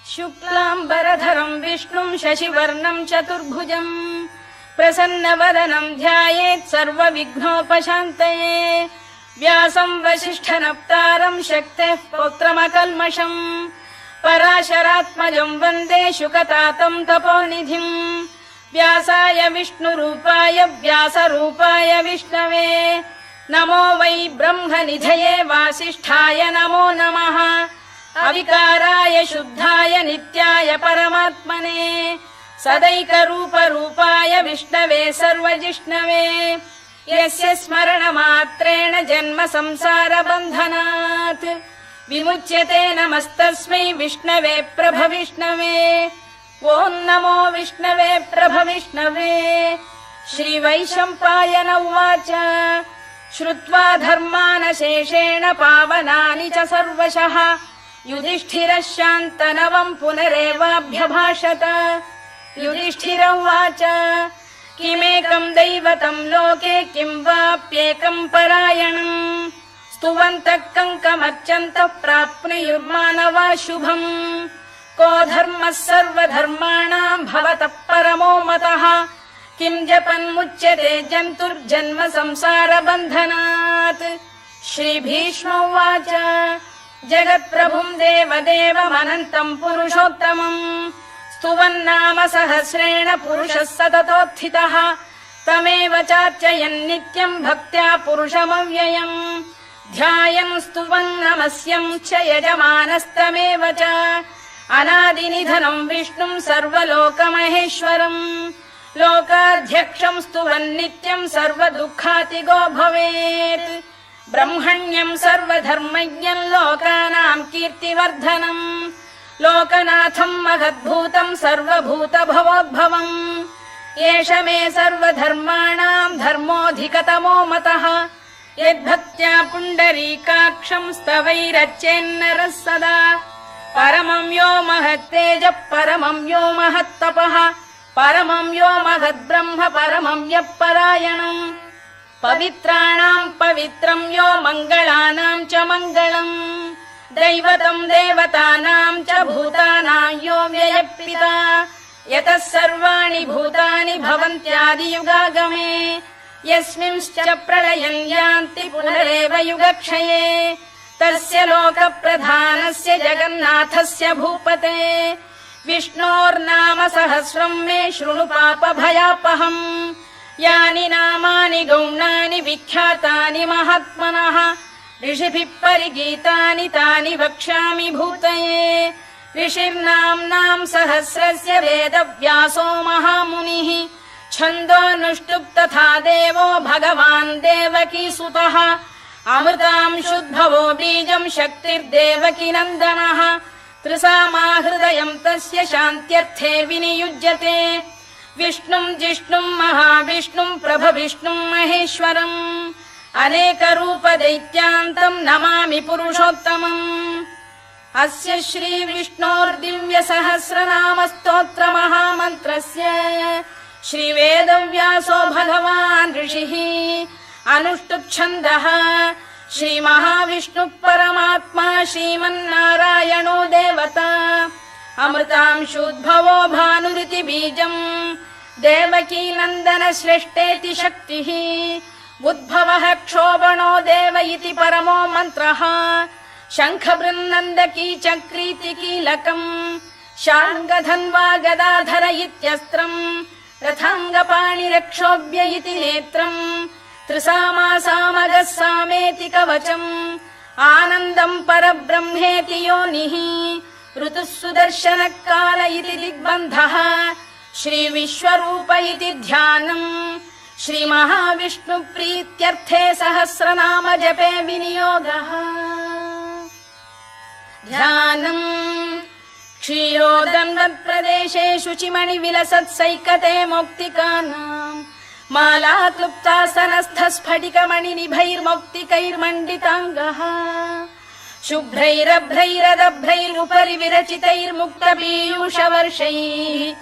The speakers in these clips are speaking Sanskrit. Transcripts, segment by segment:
शुक्लाम्बरधरं विष्णुं शशिवर्णं चतुर्भुजं प्रसन्नवदनं ध्यायेत् सर्वविघ्नोपशान्तये। व्यासं वसिष्ठनप्तारं शक्तेः पौत्रमकल्मषम् पराशरात्मजं वन्दे शुकतातं तपोनिधिम्। व्यासाय विष्णुरूपाय व्यासरूपाय विष्णवे नमो वै ब्रह्मनिधये वासिष्ठाय नमो नमः। अविकाराय शुद्धाय नित्याय परमात्मने सदैकरूपरूपाय विष्णवे सर्वजिष्णवे यस्य स्मरणमात्रेण जन्म संसारबन्धनात् विमुच्यते नमस्तस्मै विष्णवे प्रभविष्णवे। ॐ नमो विष्णवे प्रभविष्णवे। श्रीवैशम्पायन उवाच श्रुत्वा धर्मानशेषेण पावनानि च सर्वशः युधिष्ठिरः शान्तनवम् पुनरेवाभ्यभाषत। युधिष्ठिर उवाच किमेकम् दैवतम् लोके किं वाप्येकम् परायणम् स्तुवन्तः कङ्कमर्चन्तः प्राप्नुयुर्मानवा शुभम्। को धर्मः सर्वधर्माणाम् भवतः परमो मतः किं जपन्मुच्यते जन्तुर्जन्म संसारबन्धनात्। श्रीभीष्म उवाच जगत्प्रभुम् देवदेवमनन्तम् पुरुषोत्तमम् स्तुवन्नाम सहस्रेण पुरुषः सततोत्थितः तमेव चार्चयन् नित्यम् भक्त्या पुरुषमव्ययम् ध्यायन् स्तुवन् नमस्यम् च यजमानस्तमेव च अनादिनिधनम् विष्णुम् सर्वलोकमहेश्वरम् लोकाध्यक्षम् स्तुवन् नित्यम् सर्वदुःखातिगो भवेत्। ब्रह्मण्यम् सर्वधर्मज्ञम् लोकानाम् कीर्तिवर्धनम् लोकनाथम् महद्भूतम् सर्वभूतभवोद्भवम् एष मे सर्वधर्माणाम् धर्मोऽधिकतमो मतः यद्भक्त्या पुण्डरीकाक्षम् स्तवैरच्चेन्नरः सदा परमम् यो महत्तेजः परमम् यो महत्तपः परमम् यो महद्ब्रह्म परमम् यः परायणम् पवित्राणाम् पवित्रम् यो मङ्गलानाम् च मङ्गलम् दैवतम् देवतानाम् च भूतानाम् यो व्ययपिता यतः सर्वाणि भूतानि भवन्त्यादियुगागमे यस्मिंश्च प्रलयम् यान्ति पुनरेव युगक्षये तस्य लोकप्रधानस्य जगन्नाथस्य भूपते विष्णोर्नाम सहस्रम् मे शृणु पापभयापहम् यानि नामानि गौणानि विख्यातानि महात्मनः ऋषिभिः परिगीतानि तानि वक्ष्यामि भूतये। ऋषिर्नाम्नाम् सहस्रस्य वेदव्यासो महामुनिः छन्दोऽनुष्टुप् तथा देवो भगवान् देवकीसुतः अमृतांशुद्भवो बीजम् शक्तिर्देवकी नन्दनः त्रिसामाहृदयम् तस्य शान्त्यर्थे विनियुज्यते विष्णुम् जिष्णुम् महाविष्णुम् प्रभविष्णुम् महेश्वरम् अनेकरूपदैत्यान्तम् नमामि पुरुषोत्तमम्। अस्य श्रीविष्णोर्दिव्यसहस्रनामस्तोत्रमहामन्त्रस्य श्रीवेदव्यासो भगवान् ऋषिः अनुष्टुप्छन्दः श्रीमहाविष्णुः परमात्मा श्रीमन्नारायणो देवता अमृतांशुद्भवो भानुरिति बीजम् देवकी नन्दन श्रेष्ठेति शक्तिः उद्भवः क्षोभणो देव इति परमो मन्त्रः शङ्खबृन्नन्दकी चक्रीति कीलकम् शार्ङ्गधन्वा गदाधर इत्यस्त्रम् रथाङ्गपाणिरक्षोभ्य इति नेत्रम् त्रिसामासामगः सामेति कवचम् आनन्दम् परब्रह्मेति योनिः ऋतुः सुदर्शनकाल इति दिग्बन्धः श्रीविश्वरूप इति ध्यानम् श्रीमहाविष्णुप्रीत्यर्थे सहस्रनाम जपे विनियोगः। ध्यानम् क्षीरोदन्वत्प्रदेशे शुचिमणिविलसत्सैकते मौक्तिकानाम् माला क्लुप्तासनस्थस्फटिकमणिनिभैर्मौक्तिकैर्मण्डिताङ्गः शुभ्रैरभ्रैरदभ्रैरुपरि विरचितैर्मुक्तपीयूषवर्षैः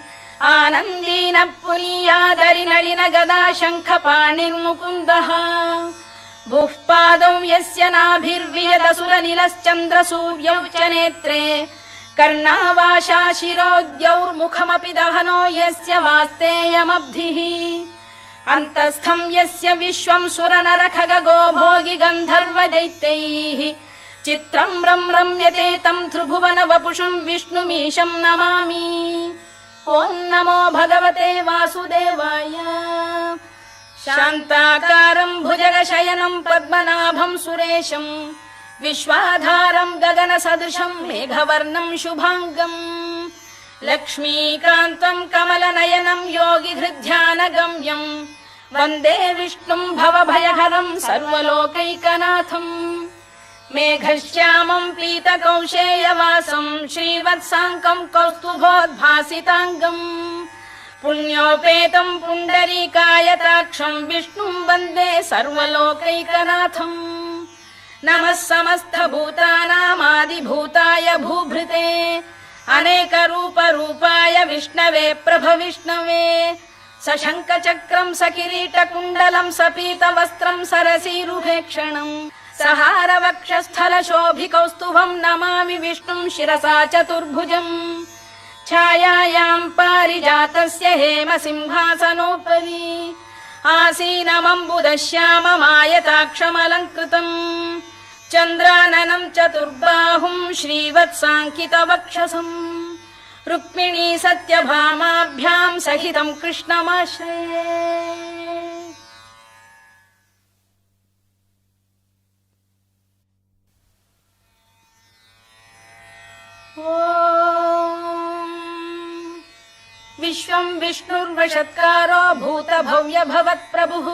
आनन्दीन पुनीयादरि नलिन गदा शङ्खपाणिर्मुकुन्दः भुः पादौ यस्य नाभिर्वियदसुरनिलश्चन्द्रसूर्यौ च नेत्रे कर्णावाशा शिरोद्यौर्मुखमपि दहनो यस्य वास्तेयमब्धिः अन्तस्थं यस्य विश्वं सुरनर खगो भोगि गन्धर्व दैत्यैः चित्रं रम्यते तं त्रिभुवन वपुषं विष्णुमीशं नमामि। ॐ नमो भगवते वासुदेवाय। शान्ताकारं भुजगशयनं पद्मनाभं सुरेशं विश्वाधारं गगनसदृशं मेघवर्णं शुभाङ्गम् लक्ष्मीकान्तं कमलनयनं योगिहृध्यानगम्यं वन्दे विष्णुं भवभयहरं सर्वलोकैकनाथम्। मेघश्यामं पीतकौशेयवासं श्रीवत्साङ्कं कौस्तुभोद्भासिताङ्गम् पुण्योपेतं पुण्डरीकायताक्षं विष्णुं वन्दे सर्वलोकैकनाथम्। नमः समस्तभूतानामादिभूताय भूभृते अनेकरूपरूपाय विष्णवे प्रभविष्णवे सशङ्खचक्रं सकिरीटकुण्डलं सपीतवस्त्रं सरसीरुहेक्षणम् सहारवक्षस्थलशोभिकौस्तुभं नमामि विष्णुं शिरसा चतुर्भुजम्। छायायां पारिजातस्य हेमसिंहासनोपरि आसीनमम्बुदश्याममायताक्षमलङ्कृतम् चन्द्राननं चतुर्बाहुं श्रीवत्साङ्कितवक्षसम् रुक्मिणी सत्यभामाभ्यां सहितं कृष्णमाश्रये। विश्वं विष्णुर्वषत्कारो भूतभव्य भवत्प्रभुः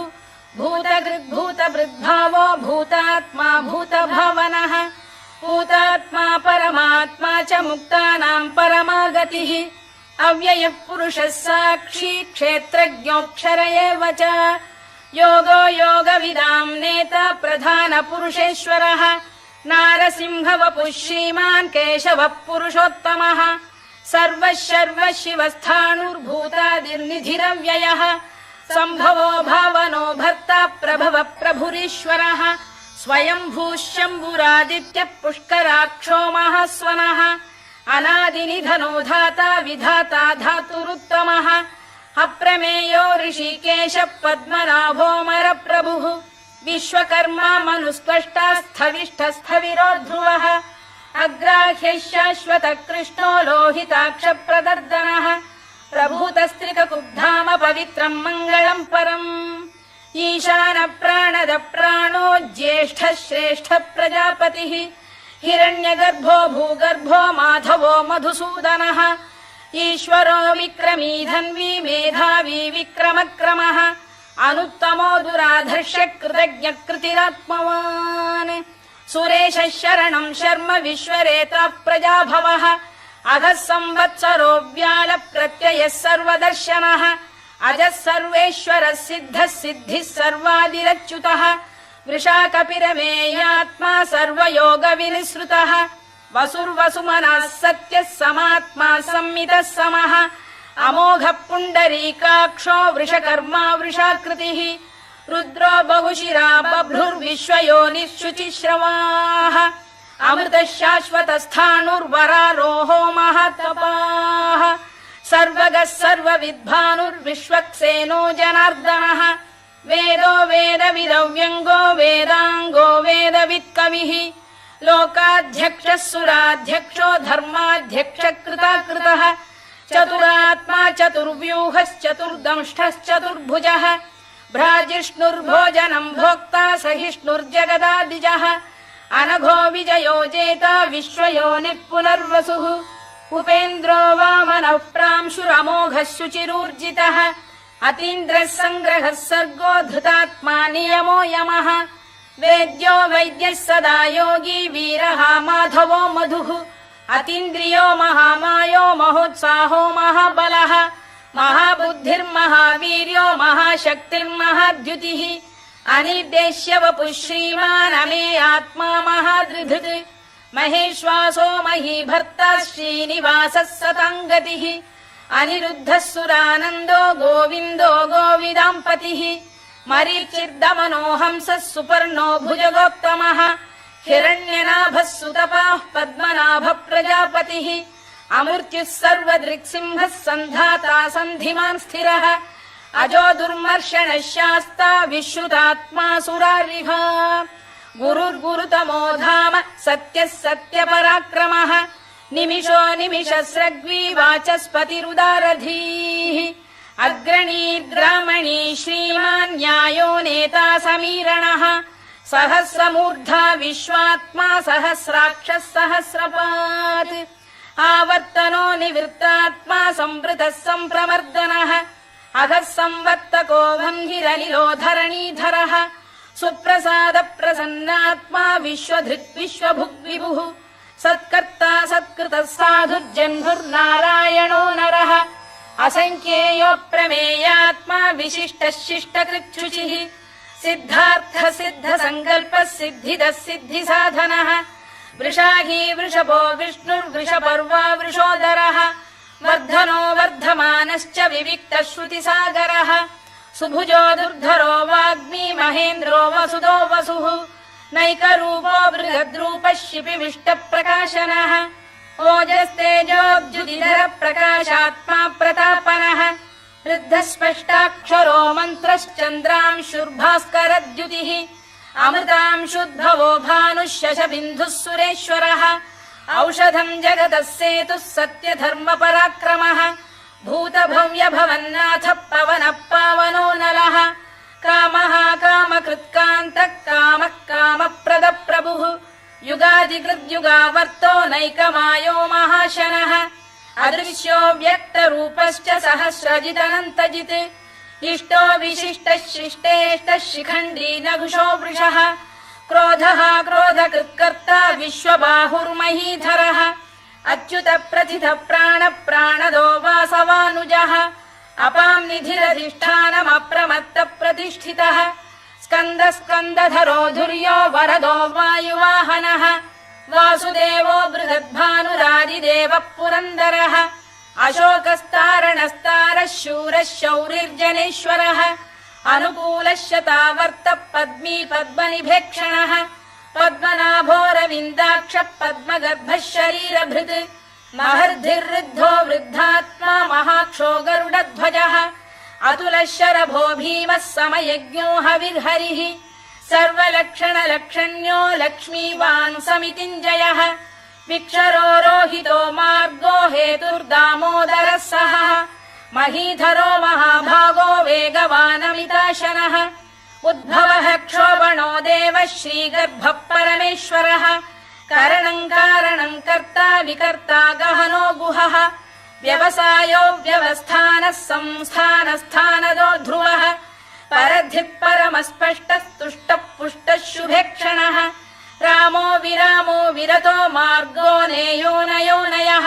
भूतकृद्भूतभृद्भावो भूतात्मा भूतभावनः भूतात्मा परमात्मा च मुक्तानां परमागतिः अव्ययः पुरुषः साक्षी क्षेत्रज्ञोऽक्षर एव च योगो योगविदां नेता प्रधानपुरुषेश्वरः नारसिंहवपुः श्रीमान् केशवः पुरुषोत्तमः सर्वः शर्वः शिवस्थाणुर्भूतादिर्निधिरव्ययः सम्भवो भावनो भर्ता प्रभवः प्रभुरीश्वरः स्वयंभूः शम्भुरादित्यः पुष्कराक्षो महास्वनः अनादिनिधनो धाता विधाता धातुरुत्तमः अप्रमेयो ऋषिकेशः पद्मनाभोऽमर प्रभुः विश्वकर्मा मनुस्पष्टा स्थविष्ठस्थविरो ध्रुवः अग्राह्यः शाश्वतः कृष्णो लोहिताक्ष प्रदर्दनः प्रभूतस्त्रिककुब्धाम पवित्रं मङ्गलं परम् ईशान प्राणद प्राणो ज्येष्ठः श्रेष्ठः प्रजापतिः हिरण्यगर्भो भूगर्भो माधवो मधुसूदनः ईश्वरो विक्रमी धन्वी मेधावी विक्रमक्रमः अनुत्तमो दुराधर्ष कृतज्ञ कृतिरात्मवान् सुरेशः शरणं शर्म विश्वरेता प्रजाभवः अधः संवत्सरो व्याल प्रत्ययः सर्वदर्शनः अजः सर्वेश्वरः सिद्धः सिद्धिः सर्वादिरच्युतः वृषाकपिरमेयात्मा सर्वयोगविनिसृतः वसुर्वसुमनः सत्यः समात्मा संमितः समः अमोघः पुण्डरीकाक्षो वृषकर्मा वृषाकृतिः रुद्रो बहुशिरा बभ्रुर्विश्वयोनिः शुचिश्रवाः अमृतः शाश्वतस्थाणुर्वरारोहो महातपाः सर्वगः सर्वविद्भानुर्विश्वक्सेनो जनार्दनः वेदो वेदविदव्यङ्गो वेदाङ्गो वेदवित्कविः लोकाध्यक्षः सुराध्यक्षो धर्माध्यक्षः कृताकृतः चतुरात्मा चतुर्व्यूहश्चतुर्दंष्टश्चतुर्भुजः भ्राजिष्णुर्भोजनं भोक्ता सहिष्णुर्जगदादिजः अनघो विजयो जेता विश्वयोनिः पुनर्वसुः उपेन्द्रो वामनः प्रांशुरमोघः शुचिरूर्जितः अतीन्द्रः सङ्ग्रहः सर्गो धृतात्मा नियमो यमः वेद्यो वैद्यः सदा योगी वीरः माधवो मधुः अतीन्द्रियो महामायो महोत्साहो महाबलः महाबुद्धिर्महावीर्यो महाशक्तिर्महाद्युतिः अनिर्देश्य वपुः श्रीमान् अमे आत्मा महादृधृत् महेश्वासो महीभर्ता श्रीनिवासः सताङ्गतिः अनिरुद्धः सुरानन्दो गोविन्दो गोविदाम्पतिः मरीचिर्दमनो हंसः सुपर्णो भुजगोत्तमः हिरण्यनाभः सुतपाः पद्मनाभः प्रजापतिः अमृत्युः सर्वदृक्सिंहः सन्धाता सन्धिमान् स्थिरः अजो दुर्मर्षणः शास्ता विश्रुतात्मा सुरारिः गुरुर्गुरुतमो धाम सत्यः सत्यपराक्रमः निमिषो निमिषस्रग्वी वाचस्पतिरुदारधीः अग्रणीर्ग्रामणी श्रीमान् न्यायो नेता समीरणः सहस्रमूर्धा विश्वात्मा सहस्राक्षः सहस्रपात् आवर्तनो निवृत्तात्मा संवृतः सम्प्रमर्दनः अधः संवर्तको वह्निरनिलो धरणीधरः सुप्रसाद प्रसन्नात्मा विश्वधृक् विश्वभुग्विभुः सत्कर्ता सत्कृतः साधुर्जह्नुर्नारायणो नरः असङ्ख्येयो प्रमेयात्मा विशिष्टः शिष्टकृच्छुचिः सिद्धार्थ सिद्ध संकल्पः सिद्धिदः सिद्धिसाधनः वृषाही वृषभो विष्णुर्वृषपर्वा वृषोदरः वर्धनो वर्धमानश्च विविक्तः श्रुतिसागरः सुभुजो दुर्धरो वाग्मी महेन्द्रो वसुदो वसुः नैकरूपो बृहद्रूपः शिपिविष्टप्रकाशनः ओजस्तेजोऽब्जुदिधर प्रकाशात्मा प्रतापनः वृद्धस्पष्टाक्षरो मन्त्रश्चन्द्रांशुर्भास्करद्युतिः अमृतांशुद्भवो भानुः शशबिन्दुः सुरेश्वरः औषधम् जगतः सेतुः सत्यधर्मपराक्रमः भूतभव्यभवन्नाथः पवनः पावनो नलः कामः कामकृत्कान्तः कामः कामप्रदप्रभुः युगादिकृद्युगावर्तो नैकमायो महाशनः अदृश्यो व्यक्तरूपश्च सहस्रजिदनन्तजित् इष्टो विशिष्टः शिष्टेष्टः शिखण्डी नघुषो वृषः क्रोधः क्रोधकृत्कर्ता विश्वबाहुर्महीधरः अच्युत प्रथित प्राण प्राणदो वासवानुजः अपां निधिरधिष्ठानमप्रमत्त प्रतिष्ठितः स्कन्द स्कन्दधरो धुर्यो वरदो वायुवाहनः वासुदेवो बृहद्भानुरादिदेवः पुरन्दरः अशोकस्तारणस्तारः शूरः शौरिर्जनेश्वरः अनुकूलः शतावर्तः पद्मी पद्मनिभेक्षणः पद्मनाभोरविन्दाक्षः पद्मगर्भः शरीरभृत् महर्धिर्वृद्धो वृद्धात्मा महाक्षो गरुडध्वजः अतुलः शरभो भीमः समयज्ञो हविर्हरिः सर्वलक्षणलक्षण्यो लक्ष्मीवान् समितिञ्जयः विक्षरो रोहितो मार्गो हेतुर्दामोदरः सहः महीधरो महाभागो वेगवानमिताशनः उद्भवः क्षोभणो देवः श्रीगर्भः परमेश्वरः करणम् कारणम् कर्ता विकर्ता गहनो गुहः व्यवसायो व्यवस्थानः संस्थानस्थानदो ध्रुवः परधिः परमस्पष्टस्तुष्टः पुष्टः शुभेक्षणः रामो विरामो विरतो मार्गो नेयो नयोनयः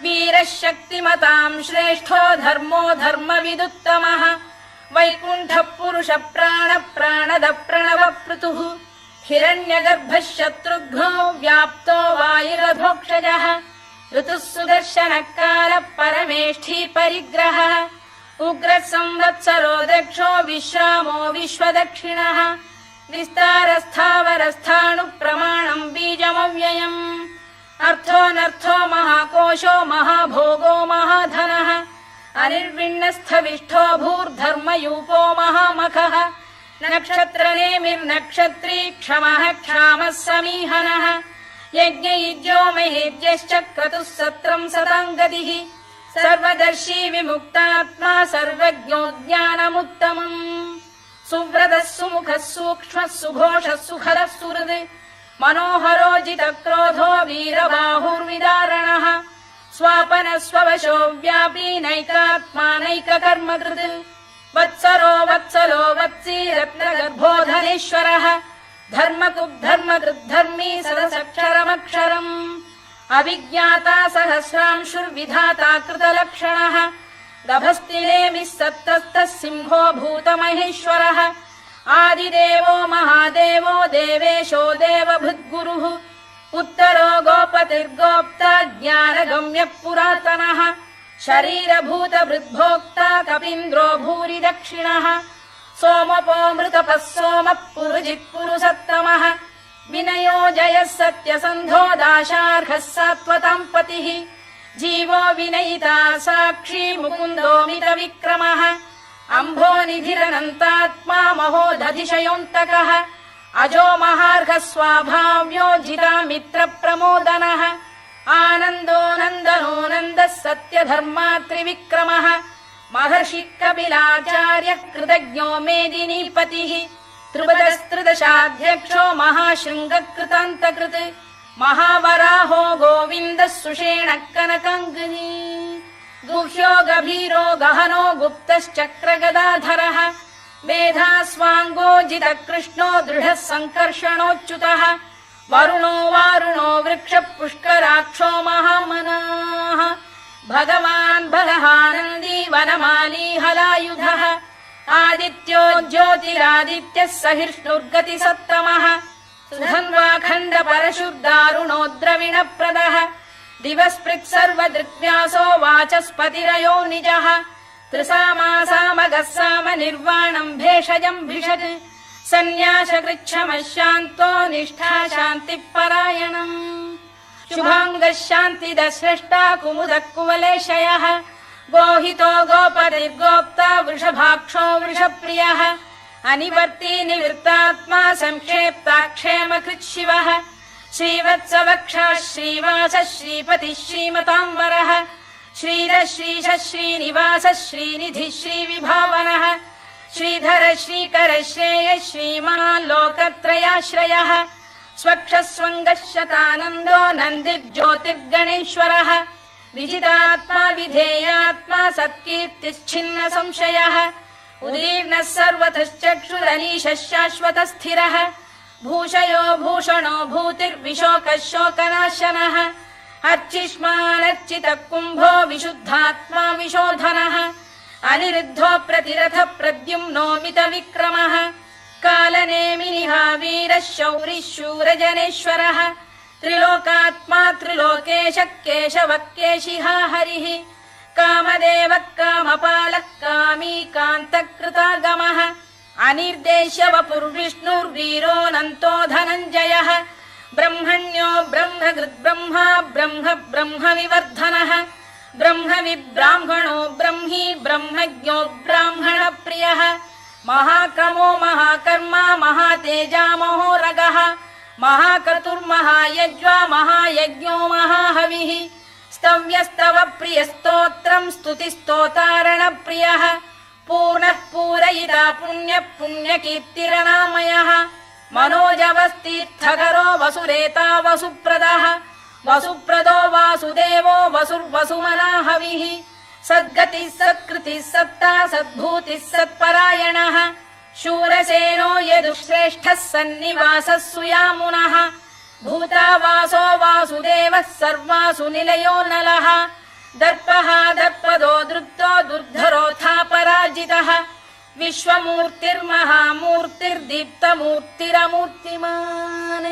वीरः शक्तिमताम् श्रेष्ठो धर्मो धर्मविदुत्तमः वैकुण्ठः पुरुष प्राण प्राणद प्रणव पृतुः हिरण्यगर्भः शत्रुघ्नो व्याप्तो वायुरधोक्षजः ऋतुः सुदर्शनकालः परमेष्ठी परिग्रहः उग्रः संवत्सरो दक्षो विश्रामो विश्वदक्षिणः विस्तारस्थावरस्थाणुः प्रमाणम् बीजमव्ययम् अर्थोऽनर्थो महाकोशो महाभोगो महाधनः अनिर्विण्णस्थविष्ठो भूर्धर्मयूपो महामखः नक्षत्रनेमिर्नक्षत्री क्षमः क्षामः समीहनः यज्ञयुज्यो महेज्यश्च क्रतुः सत्रम् सताम् गतिः सर्वदर्शी विमुक्तात्मा सर्वज्ञो ज्ञानमुत्तमम् सुव्रतः सुमुखः सूक्ष्मः सुघोषः सुखदः सुहृद् मनोहरो जितक्रोधो वीरबाहुर्विदारणः स्वापनः स्ववशो व्यापी नैकात्मा नैककर्मकृत् वत्सरो वत्सलो वत्सी रत्नगर्भो धनेश्वरः धर्मकृद्धर्मकृद्धर्मी सदसक्षरमक्षरम् अभिज्ञाता सहस्रांशुर्विधाता कृतलक्षणः गभस्तिनेमिः सप्तस्तः सिंहो भूतमहेश्वरः आदिदेवो महादेवो देवेशो देवभृद्गुरुः उत्तरो गोपतिर्गोप्ता ज्ञानगम्यः पुरातनः शरीरभूतभृद्भोक्ता कपीन्द्रो भूरि दक्षिणः सोमपो मृतपः सोमः पुरुजित्पुरुषत्तमः विनयो जयः सत्यसन्धो दाशार्हः सात्वताम् पतिः जीवो विनयिता साक्षी मुकुन्दोमित विक्रमः अम्भो निधिरनन्तात्मा महोदधिशयोऽन्तकः अजो महार्घ स्वाभाव्यो जिता मित्र प्रमोदनः आनन्दो नन्दनो नन्दः सत्यधर्मा त्रिविक्रमः महर्षि कपिलाचार्य कृतज्ञो मेदिनीपतिः त्रिपदस्त्रिदशाध्यक्षो महाशृङ्गकृतान्तकृत् महावराहो गोविन्दः सुषेण कनकाङ्गिनी गुह्यो गभीरो गहनो गुप्तश्चक्रगदाधरः मेधास्वाङ्गो जितकृष्णो दृढः सङ्कर्षणोच्युतः वरुणो वारुणो वृक्ष पुष्कराक्षो महामनाः भगवान् बलहानन्दी वनमाली हलायुधः आदित्यो ज्योतिरादित्यः सहिष्णुर्गतिसत्तमः सुधन्वाखण्ड परशुर्दारुणो द्रविणप्रदः दिवस्पृक् सर्वदृक्व्यासो वाचस्पतिरयो निजः त्रिसामासामगः साम निर्वाणम् भेषजम् भिषत् सन्न्यासकृच्छमः शान्तो निष्ठा शान्तिः परायणम् शुभाङ्गः शान्तिदः स्रष्टा कुमुदः कुवलेशयः गोहितो गोपतिर्गोप्ता वृषभाक्षो वृषप्रियः अनिवर्ती निवृत्तात्मा संक्षेप्ताक्षेमकृत् शिवः श्रीवत्सवक्षः श्रीवासः श्रीपतिः श्रीमताम्बरः श्रीरः श्रीशः श्रीनिवासः श्रीनिधिः श्रीविभावनः श्रीधर श्रीकर श्रेयः श्रीमान् लोकत्रयाश्रयः स्वक्षः स्वङ्गः शतानन्दो नन्दिर्ज्योतिर्गणेश्वरः विजितात्मा विधेयात्मा सत्कीर्तिश्छिन्न संशयः उदीर्णः सर्वतश्चक्षुरनीशः शाश्वतस्थिरः भूषयो भूषणो भूतिर्विशोकः शोकनाशनः अर्चिष्मानर्चितः कुम्भो विशुद्धात्मा विशोधनः अनिरुद्धो प्रतिरथ प्रद्युम्नोमित विक्रमः कालनेमिनिः वीरः शौरिः शूरजनेश्वरः त्रिलोकात्मा त्रिलोकेशः केशवः केशिहा हरिः कामदेवः कामपालः कामी कान्तकृतागमः अनिर्देश्य वपुर्विष्णुर्वीरोऽनन्तो धनञ्जयः ब्रह्मण्यो ब्रह्मकृद्ब्रह्मा ब्रह्म ब्रह्मविवर्धनः ब्रह्मविब्राह्मणो ब्रह्मी ब्रह्मज्ञो ब्राह्मणप्रियः महाक्रमो महाकर्मा महातेजा महोरगः महाक्रतुर्महायज्वा महायज्ञो महाहविः स्तव्यस्तव प्रियस्तोत्रम् स्तुतिस्तोतारणप्रियः पूर्णः पूरयिता पुण्यः पुण्यकीर्तिरनामयः मनोजवस्तीर्थकरो वसुरेता वसुप्रदः वसुप्रदो वासुदेवो वसुर्वसुमनाहविः सद्गतिः सत्कृतिः सत्ता सद्भूतिः सत्परायणः शूरसेनो यदुश्रेष्ठः सन्निवासः सुयामुनः भूतावासो वासुदेवः सर्वासु निलयो नलः दर्पः दर्पदो दृप्तो दुर्धरोऽथा पराजितः विश्वमूर्तिर्महामूर्तिर्दीप्तमूर्तिरमूर्तिमान्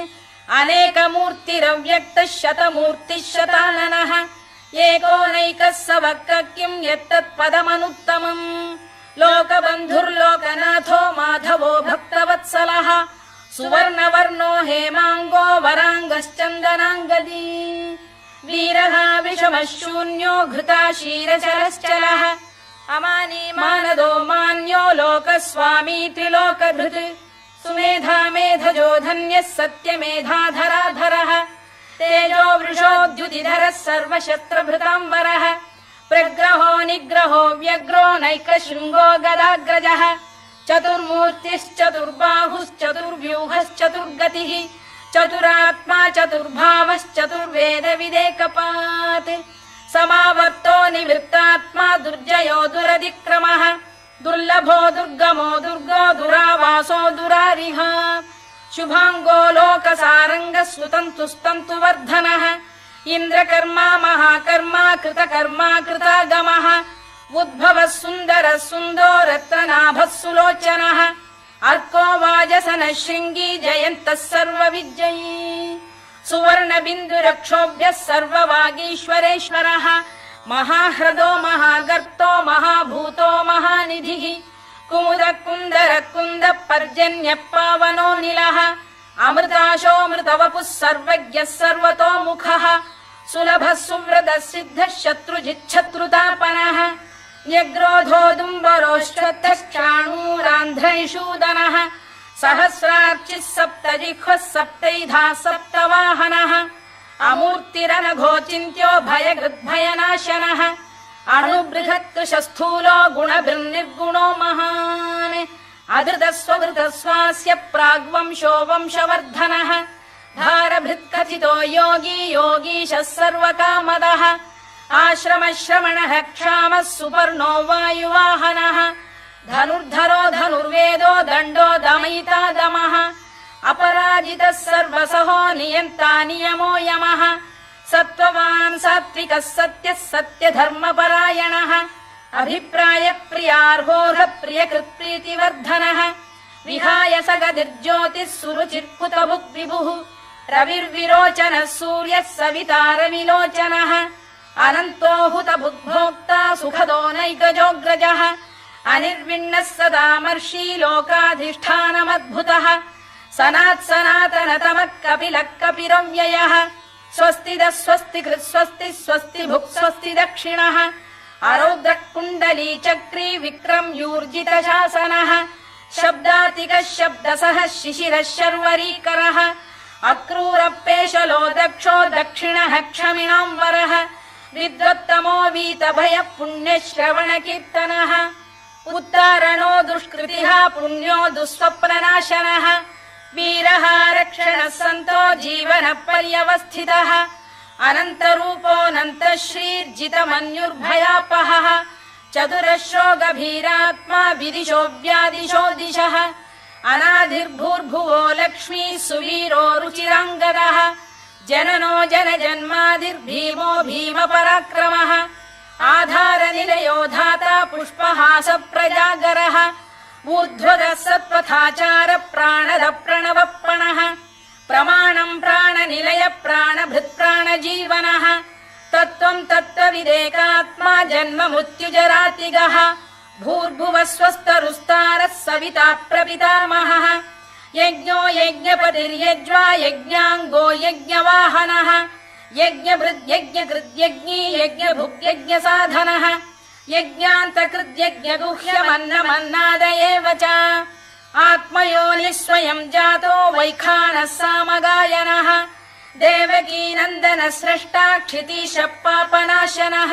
अनेकमूर्तिरव्यक्तः शतमूर्तिः शताननः एकोनैकः स वक्र किम् यत्तत्पदमनुत्तमम् लोकबन्धुर्लोकनाथो माधवो भक्तवत्सलः सुवर्णवर्णो हेमाङ्गो वराङ्गश्चन्दनाङ्गदी वीरः विषमः शून्यो घृता क्षीरचरश्चलः अमानी मानदो मान्यो लोकस्वामी त्रिलोकधृत् सुमेधा मेधजो धन्यः सत्यमेधाधराधरः तेजो वृषोद्युतिधरः सर्वशस्त्रभृताम्बरः प्रग्रहो निग्रहो व्यग्रो नैकशृङ्गो गदाग्रजः चतुर्मूर्तिश्चतुर्बाहुश्चतुर्व्यूहश्चतुर्गतिः चतुरात्मा चतुर्भावश्चतुर्वेदविदेकपात् समावर्तो निवृत्तात्मा दुर्जयो दुरधिक्रमः दुर्लभो दुर्गमो दुर्गो दुरावासो दुरारिः शुभाङ्गो लोकसारङ्गः सुतन्तुस्तन्तु वर्धनः इन्द्रकर्मा महाकर्मा कृतकर्मा कृतागमः उद्भवः सुन्दरः सुन्दो रत्ननाभः सुलोचनः अर्को वाजसनः शृङ्गी जयन्तः सर्वविजयी सुवर्णबिन्दुरक्षोभ्यः सर्ववागीश्वरेश्वरः महाह्रदो महागर्तो महाभूतो महानिधिः कुमुद कुन्दर कुन्द पर्जन्यः पावनो निलः अमृताशोऽमृतवपुः सर्वज्ञः सर्वतोमुखः सुलभः सुव्रतः सिद्धः शत्रुजिच्छत्रुतापनः न्यग्रोधोदुम्बरोश्चत्तश्चाणूरान्ध्रैषूदनः सहस्रार्चिः सप्तजिह्वः सप्तैधाः सप्तवाहनः अमूर्तिरनघोचिन्त्यो भयकृद्भयनाशनः अणुबृहत्कृशस्थूलो गुणभिर्निर्गुणो महान् अधृतस्वधृतस्वास्य प्राग्वंशो वंशवर्धनः भारभृत्कथितो योगी योगीशः सर्वकामदः आश्रमश्रमणः क्षामः सुपर्णो वायुवाहनः धनुर्धरो धनुर्वेदो दण्डो दमयिता दमः अपराजितः सर्वसहो नियन्ता नियमो यमः सत्त्ववान् सात्विकः सत्यः सत्यधर्मपरायणः अभिप्रायप्रियार्होः प्रियकृत्प्रीतिवर्धनः विहाय सगतिर्ज्योतिः सुरुचिर्कुतभुक् विभुः रविर्विरोचनः सूर्यः सवितारविलोचनः अनन्तो हुतभुग्भोक्ता सुखदो नैकजोऽग्रजः अनिर्विण्णः सदामर्षी लोकाधिष्ठानमद्भुतः सनात्सनातनतमः कपिलः कपिरव्ययः स्वस्तिदः स्वस्तिकृत् स्वस्ति स्वस्ति भुक् स्वस्ति दक्षिणः अरौद्रः कुण्डली चक्री विक्रम्यूर्जितशासनः शब्दातिकः शब्दसः शिशिरः शर्वरीकरः अक्रूरपेशलो दक्षो दक्षिणः क्षमिणाम्बरः विद्वत्तमो वीतभयः पुण्यश्रवणकीर्तनः उत्तारणो दुष्कृतिः पुण्यो दुःस्वप्ननाशनः वीरः रक्षणः सन्तो जीवनः पर्यवस्थितः अनन्तरूपोऽनन्तश्रीर्जितमन्युर्भयापहः चतुरश्रो गभीरात्मा विदिशो व्यादिशो दिशः अनादिर्भूर्भुवो लक्ष्मी सुवीरो रुचिराङ्गदः जननो जनजन्मादिर्भीमो भीमपराक्रमः आधारनिलयो धाता पुष्पहास प्रजागरः ऊर्ध्वदः सत्पथाचार प्राणद प्रणवप्रणः प्रमाणम् प्राणनिलय प्राणभृत्प्राणजीवनः तत्त्वम् तत्त्वविदेकात्मा जन्म मृत्युजरातिगः भूर्भुवः स्वस्तरुस्तारः सविता प्रपितामहः यज्ञो यज्ञपतिर्यज्वा यज्ञाङ्गो यज्ञवाहनः यज्ञभृद्यज्ञकृद्यज्ञी यज्ञभुग्यज्ञसाधनः यज्ञान्तकृद्यज्ञगुह्यमन्नमन्नाद एव च आत्मयोनिः स्वयं जातो वैखानः सामगायनः देवकीनन्दनः स्रष्टा क्षितीशः पापनाशनः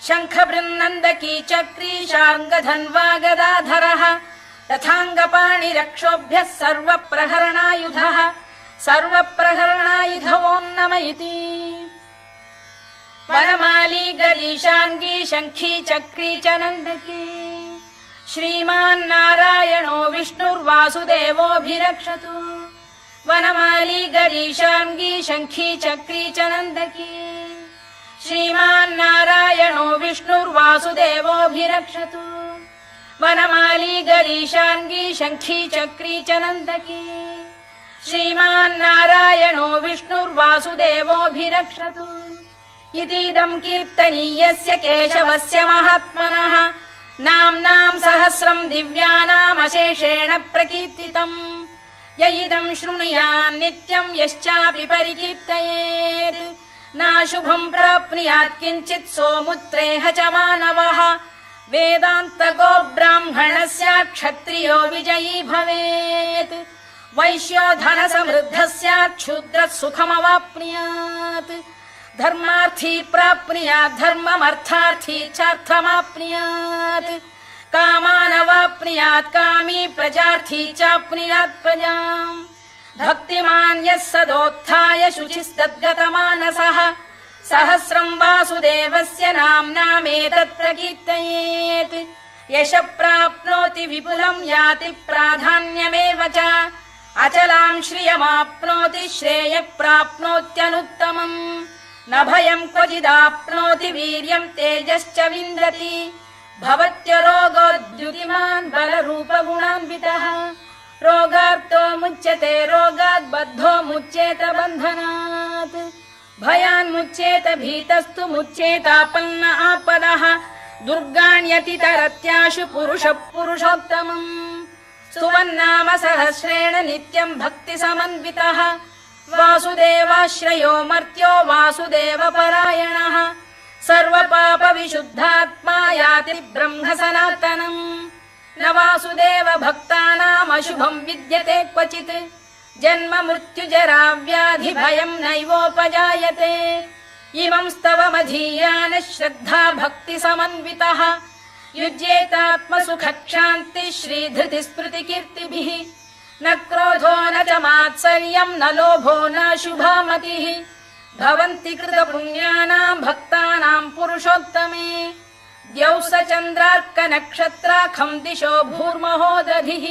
शङ्खबृन्नन्दकी चक्री शार्ङ्गधन्वा गदाधरः रथाङ्गपाणिरक्षोभ्यः सर्वप्रहरणायुधः सर्वप्रहरणायुधवोन्नम इति वनमाली गरीशाङ्गी शङ्खी चक्री च नन्दकी श्रीमान्नारायणो विष्णुर्वासुदेवोऽभिरक्षतु वनमाली गरीशाङ्गी शङ्खी चक्री च नन्दकी श्रीमान्नारायणो विष्णुर्वासुदेवोऽभिरक्षतु वनमाली गरीशाङ्गी शङ्खी चक्री च नन्दकी श्रीमान्नारायणो विष्णुर्वासुदेवोऽभिरक्षतु इतीदम् कीर्तनीयस्य केशवस्य महात्मनः नाम्नाम् सहस्रम् दिव्यानामशेषेण प्रकीर्तितम् य इदम् शृणुयान् नित्यम् यश्चापि परिकीर्तयेत् नाशुभम् प्राप्नुयात् किञ्चित् सोमुत्रेह च मानवः वेदान्तको ब्राह्मणः स्यात् क्षत्रियो विजयी भवेत् वैश्यो धनसमृद्धः स्यात् क्षूद्रः सुखमवाप्नुयात् धर्मार्थी प्राप्नुयात् धर्ममर्थार्थी चार्थमाप्नुयात् कामानवाप्नुयात् कामी प्रजार्थी चाप्नुयात् प्रजाम् भक्तिमान् यः सदोत्थाय शुचिस्तद्गतमानसः सहस्रम् वासुदेवस्य नाम्नामेतत् प्रकीर्तयेत् यशः प्राप्नोति विपुलम् याति प्राधान्यमेव च अचलाम् श्रियमाप्नोति श्रेयः प्राप्नोत्यनुत्तमम् न भयम् क्वचिदाप्नोति वीर्यम् तेजश्च विन्दति भवत्यरोगोद्युतिमान् बलरूपगुणान्वितः रोगार्तो मुच्यते रोगात् बद्धो मुच्येत बन्धनात् भयान्मुच्येत भीतस्तु मुच्येतापन्न आपदः दुर्गाण्यतितरत्याशु पुरुषः पुरुषोत्तमम् सुवन्नाम सहस्रेण नित्यम् भक्तिसमन्वितः वासुदेवाश्रयो मर्त्यो वासुदेवपरायणः सर्वपापविशुद्धात्मा याति ब्रह्म सनातनम् न वासुदेव भक्तानामशुभम् विद्यते क्वचित् जन्म मृत्युजरा व्याधि भयम् नैवोपजायते इमं स्तवमधीयान श्रद्धा भक्ति समन्वितः युज्येतात्मसुखक्षान्ति श्रीधृति स्मृति कीर्तिभिः न क्रोधो न च मात्सर्यम् न लोभो न शुभा मतिः भवन्ति कृतपुण्यानाम् भक्तानाम् पुरुषोत्तमे द्यौः स चन्द्रार्कनक्षत्राखम् दिशो भूर्महो दधिः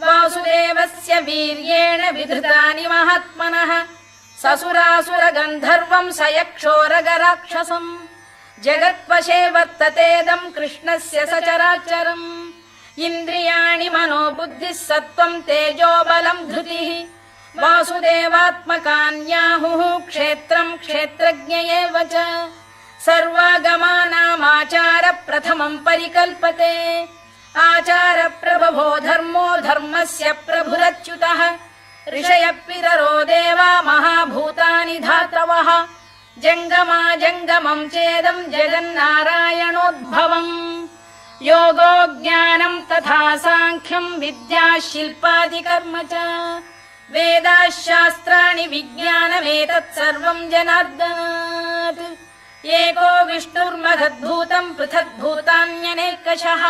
वासुदेवस्य वीर्येण विधृतानि महात्मनः ससुरासुरगन्धर्वम् स यक्षोरगराक्षसम् जगत्वशे वर्ततेदम् कृष्णस्य सचराचरम् इन्द्रियाणि मनो बुद्धिः सत्त्वम् तेजो बलम् धृतिः वासुदेवात्मकान्याहुः क्षेत्रम् क्षेत्रज्ञ एव च सर्वागमानामाचार प्रथमम् परिकल्पते आचार प्रभवो धर्मो धर्मस्य प्रभुरच्युतः ऋषयः पितरो देवा महाभूतानि धातवः जङ्गमा जङ्गमम् चेदम् जगन्नारायणोद्भवम् योगो ज्ञानम् तथा साङ्ख्यम् विद्या शिल्पादिकर्म च वेदाः शास्त्राणि विज्ञानमेतत् सर्वम् जनार्दनात् एको विष्णुर्महद्भूतम् पृथग्भूतान्यनेकशः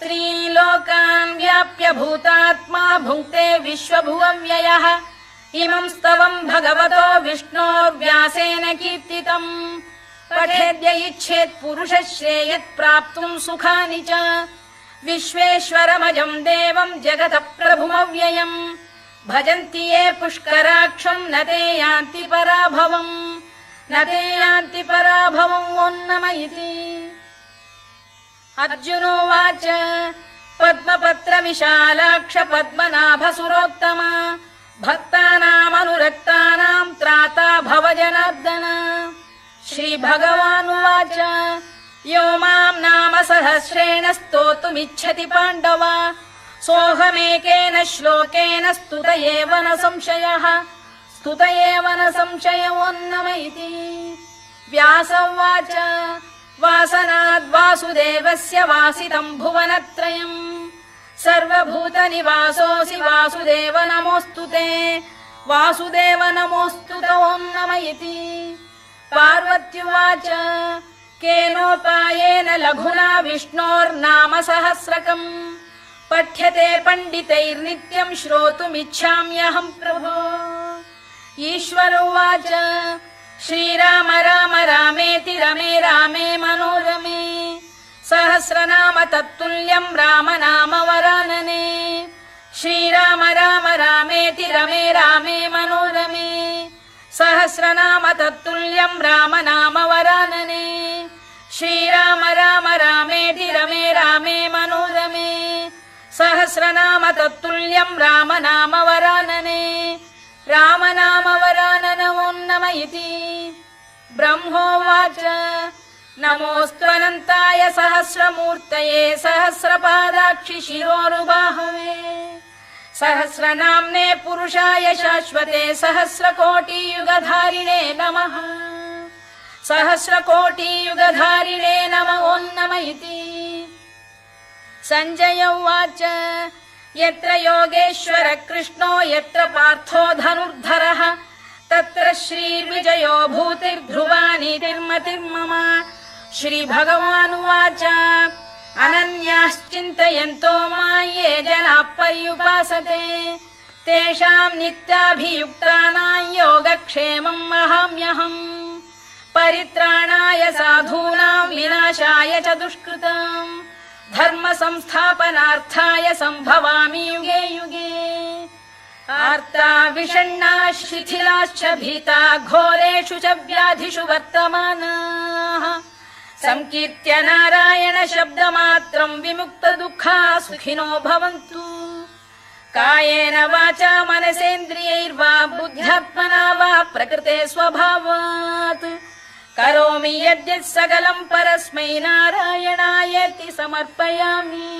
त्रीन् लोकान् व्याप्य भूतात्मा भुङ्क्ते विश्वभुवव्ययः इमं स्तवम् भगवतो विष्णोर्व्यासेन कीर्तितम् पठेद्य इच्छेत् पुरुषः श्रेयत् प्राप्तुम् सुखानि च विश्वेश्वरमजम् देवम् जगतः प्रभुमव्ययम् भजन्ति ये पुष्कराक्षम् न ते यान्ति पराभवम् न ते यान्ति पराभवम् ओन्नम इति अर्जुनोवाच पद्मपत्र विशालाक्ष पद्मनाभ सुरोत्तम भक्तानामनुरक्तानाम् त्राता भव जनार्दन श्रीभगवानुवाच यो माम् नाम सहस्रेण स्तोतुमिच्छति पाण्डव सोऽहमेकेन श्लोकेन स्तुत एव न संशयः स्तुत एव न संशयोऽन्नम इति व्यास उवाच वासनाद्वासुदेवस्य वासितम् भुवनत्रयम् सर्वभूतनिवासोऽसि वासुदेव नमोऽस्तु ते वासुदेव नमोऽस्तु ते ओन्नम इति पार्वत्युवाच केनोपायेन लघुना विष्णोर्नाम सहस्रकम् पठ्यते पण्डितैर्नित्यम् श्रोतुमिच्छाम्यहम् प्रभो ईश्वर उवाच श्रीराम राम रामेति रमे रामे मनोरमे सहस्रनाम तत्तुल्यम् राम नाम वरानने श्रीराम राम रामेति रमे रामे मनोरमे सहस्रनाम तत्तुल्यम् राम नाम वरानने श्रीराम राम रामेति रमे रामे मनोरमे सहस्रनाम तत्तुल्यम् राम नाम वरानने राम नाम वरानन ओन्नम इति ब्रह्मोवाच नमोऽस्त्वनन्ताय सहस्रमूर्तये सहस्रपादाक्षि शिरोरुबाहवे सहस्रनाम्ने पुरुषाय शाश्वते सहस्रकोटियुगधारिणे नमः सहस्रकोटियुगधारिणे नम ओन्नम इति सञ्जय उवाच यत्र योगेश्वर कृष्णो यत्र पार्थो धनुर्धरः तत्र श्रीर्विजयो भूतिर्ध्रुवा नीतिर्मतिर्मम श्रीभगवानुवाच अनन्याश्चिन्तयन्तो मां ये जनाः पर्युपासते तेषाम् नित्याभियुक्तानां योगक्षेमम् वहाम्यहम् परित्राणाय साधूनां विनाशाय च दुष्कृताम् धर्म संस्थापनार्थाय सम्भवामि युगे युगे आर्ता विषण्णाः शिथिलाश्च भीता घोरेषु च व्याधिषु वर्तमानाः संकीर्त्य नारायण शब्दमात्रम् विमुक्त दुःखाः सुखिनो भवन्तु कायेन वाचा मनसेन्द्रियैर्वा बुद्ध्यात्मना वा प्रकृते स्वभावात् करोमि यद्यत् सकलम् परस्मै नारायणायेति समर्पयामि।